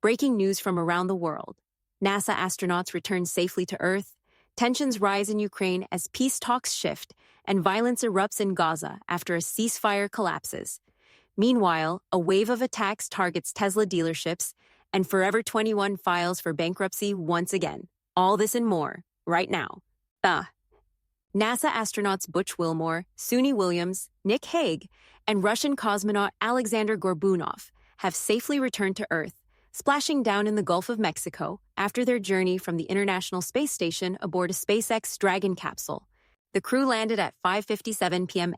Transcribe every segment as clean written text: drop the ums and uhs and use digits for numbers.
Breaking news from around the world. NASA astronauts return safely to Earth. Tensions rise in Ukraine as peace talks shift, and violence erupts in Gaza after a ceasefire collapses. Meanwhile, a wave of attacks targets Tesla dealerships, and Forever 21 files for bankruptcy once again. All this and more, right now. NASA astronauts Butch Wilmore, Suni Williams, Hague, and Russian cosmonaut Aleksandr Gorbunov have safely returned to Earth, splashing down in the Gulf of Mexico after their journey from the International Space Station aboard a SpaceX Dragon capsule. The crew landed at 5:57 p.m.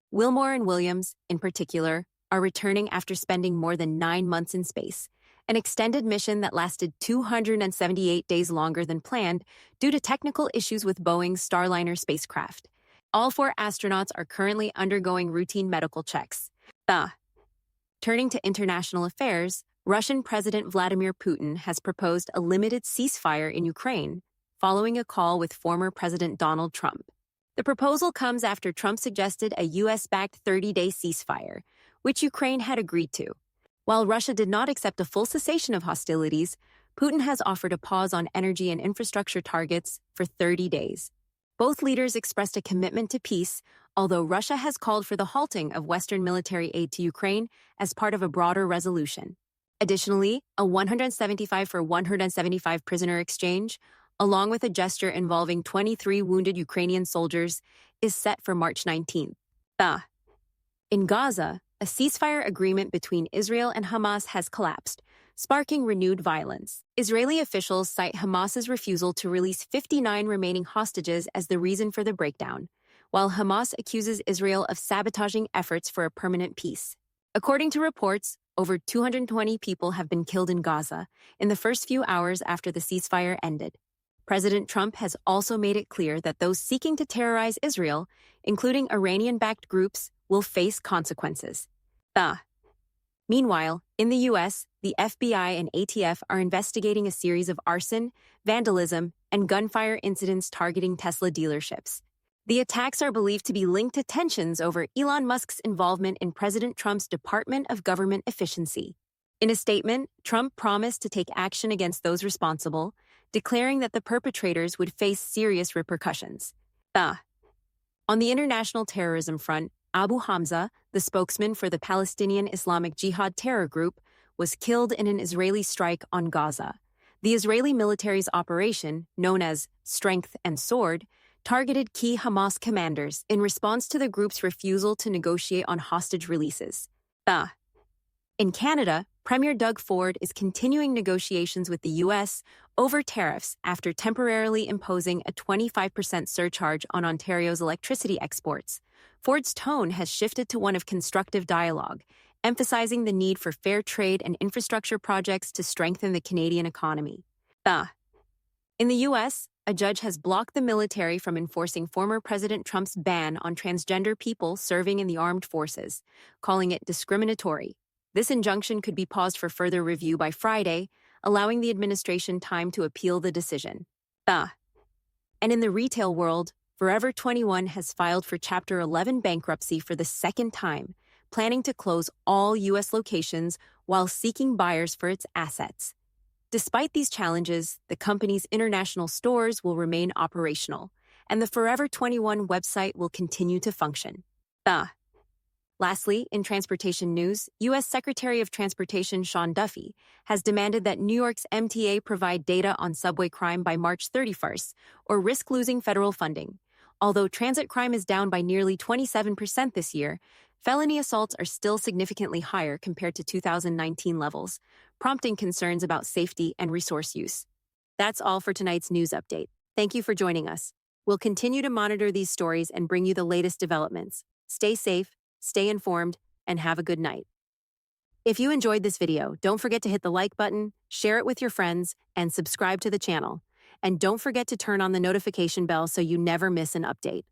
Wilmore and Williams, in particular, are returning after spending more than 9 months in space, an extended mission that lasted 278 days longer than planned due to technical issues with Boeing's Starliner spacecraft. All 4 astronauts are currently undergoing routine medical checks. Turning to international affairs, Russian President Vladimir Putin has proposed a limited ceasefire in Ukraine, following a call with former President Donald Trump. The proposal comes after Trump suggested a U.S.-backed 30-day ceasefire, which Ukraine had agreed to. While Russia did not accept a full cessation of hostilities, Putin has offered a pause on energy and infrastructure targets for 30 days. Both leaders expressed a commitment to peace, although Russia has called for the halting of Western military aid to Ukraine as part of a broader resolution. Additionally, a 175 for 175 prisoner exchange, along with a gesture involving 23 wounded Ukrainian soldiers, is set for March 19th. In Gaza, a ceasefire agreement between Israel and Hamas has collapsed, sparking renewed violence. Israeli officials cite Hamas's refusal to release 59 remaining hostages as the reason for the breakdown, while Hamas accuses Israel of sabotaging efforts for a permanent peace. According to reports, over 220 people have been killed in Gaza in the first few hours after the ceasefire ended. President Trump has also made it clear that those seeking to terrorize Israel, including Iranian-backed groups, will face consequences. Meanwhile, in the U.S., the FBI and ATF are investigating a series of arson, vandalism, and gunfire incidents targeting Tesla dealerships. The attacks are believed to be linked to tensions over Elon Musk's involvement in President Trump's Department of Government Efficiency. In a statement, Trump promised to take action against those responsible, declaring that the perpetrators would face serious repercussions. On the international terrorism front, Abu Hamza, the spokesman for the Palestinian Islamic Jihad terror group, was killed in an Israeli strike on Gaza. The Israeli military's operation, known as Strength and Sword, targeted key Hamas commanders in response to the group's refusal to negotiate on hostage releases. In Canada, Premier Doug Ford is continuing negotiations with the U.S. over tariffs after temporarily imposing a 25% surcharge on Ontario's electricity exports. Ford's tone has shifted to one of constructive dialogue, emphasizing the need for fair trade and infrastructure projects to strengthen the Canadian economy. In the U.S., a judge has blocked the military from enforcing former President Trump's ban on transgender people serving in the armed forces, calling it discriminatory. This injunction could be paused for further review by Friday, allowing the administration time to appeal the decision. And in the retail world, Forever 21 has filed for Chapter 11 bankruptcy for the second time, planning to close all U.S. locations while seeking buyers for its assets. Despite these challenges, the company's international stores will remain operational, and the Forever 21 website will continue to function. Lastly, in transportation news, U.S. Secretary of Transportation Sean Duffy has demanded that New York's MTA provide data on subway crime by March 31st, or risk losing federal funding. Although transit crime is down by nearly 27% this year, felony assaults are still significantly higher compared to 2019 levels, prompting concerns about safety and resource use. That's all for tonight's news update. Thank you for joining us. We'll continue to monitor these stories and bring you the latest developments. Stay safe, stay informed, and have a good night. If you enjoyed this video, don't forget to hit the like button, share it with your friends, and subscribe to the channel. And don't forget to turn on the notification bell so you never miss an update.